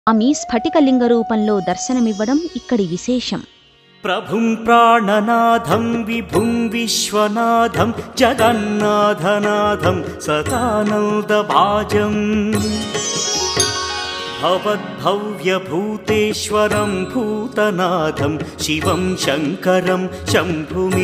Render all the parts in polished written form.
ఆమె స్ఫటికలింగ రూపంలో దర్శనమివ్వడం ఇక్కడి విశేషం. ప్రభుం ప్రాణనాథం విభుం విశ్వనాథం జగన్నాథనాథం సదానందభాజం భవద్భవ్యభూతేశ్వరం భూతనాథం శివం శంకరం శంభుమేశానమీడే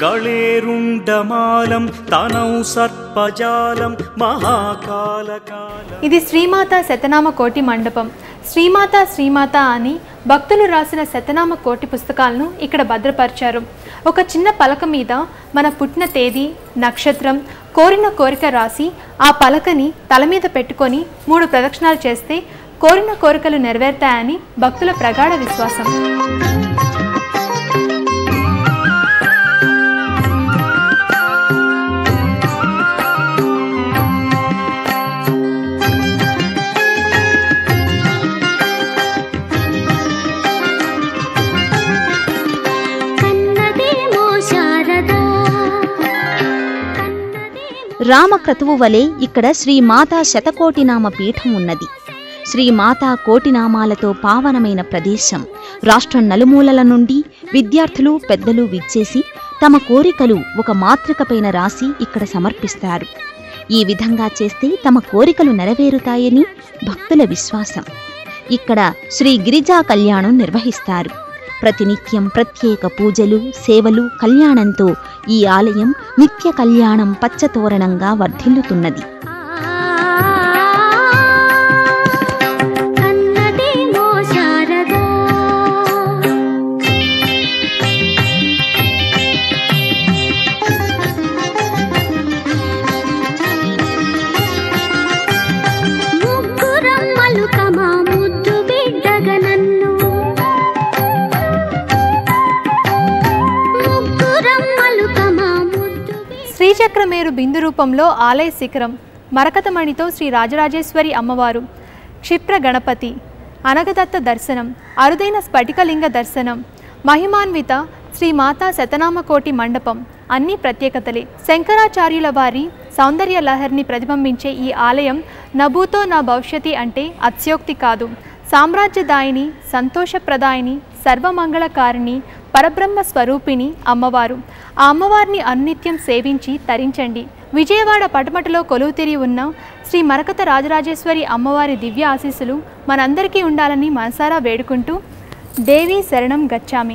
గళేరుండమాలం తనౌ సర్పజాలం మహాకాలకాలం. ఇది శ్రీమాత శతనామ కోటి మండపం. శ్రీమాత అని భక్తులు రాసిన శతనామ కోటి పుస్తకాలను ఇక్కడ భద్రపరిచారు. ఒక చిన్న పలక మీద మన పుట్టిన తేదీ, నక్షత్రం, కోరిన కోరిక రాసి ఆ పలకని తల మీద పెట్టుకొని 3 ప్రదక్షిణాలు చేస్తే కోరిన కోరికలు నెరవేరుతాయని భక్తుల ప్రగాఢ విశ్వాసం. రామక్రతువు వలె ఇక్కడ శ్రీమాతా శతకోటినామ పీఠం ఉన్నది. శ్రీమాతా కోటినామాలతో పావనమైన ప్రదేశం. రాష్ట్రం నలుమూలల నుండి విద్యార్థులు, పెద్దలు విచ్చేసి తమ కోరికలు ఒక మాతృకపైన రాసి ఇక్కడ సమర్పిస్తారు. ఈ విధంగా చేస్తే తమ కోరికలు నెరవేరుతాయని భక్తుల విశ్వాసం. ఇక్కడ శ్రీ గిరిజా కళ్యాణం నిర్వహిస్తారు. ప్రతినిత్యం ప్రత్యేక పూజలు, సేవలు, కళ్యాణంతో ఈ ఆలయం నిత్య కళ్యాణం పచ్చతోరణంగా వర్ధిల్లుతున్నది. శ్రీచక్రమేరు బిందు రూపంలో ఆలయ శిఖరం, మరకతమణితో శ్రీ రాజరాజేశ్వరి అమ్మవారు, క్షిప్ర గణపతి, అనగదత్త దర్శనం, అరుదైన స్ఫటికలింగ దర్శనం, మహిమాన్విత శ్రీమాతా శతనామకోటి మండపం అన్ని ప్రత్యేకతలే. శంకరాచార్యుల వారి సౌందర్య లహరిని ప్రతిబింబించే ఈ ఆలయం నభూతో నా భవిష్యతి అంటే అత్యోక్తి కాదు. సామ్రాజ్యదాయిని, సంతోషప్రదాయిని, సర్వమంగళకారిణి, పరబ్రహ్మ స్వరూపిణి అమ్మవారు. ఆ అమ్మవారిని అన్నిత్యం సేవించి తరించండి. విజయవాడ పటమటలో కొలువుతీరి ఉన్న శ్రీ మరకత రాజరాజేశ్వరి అమ్మవారి దివ్య ఆశీస్సులు మనందరికీ ఉండాలని మనసారా వేడుకుంటూ దేవి శరణం గచ్చామి.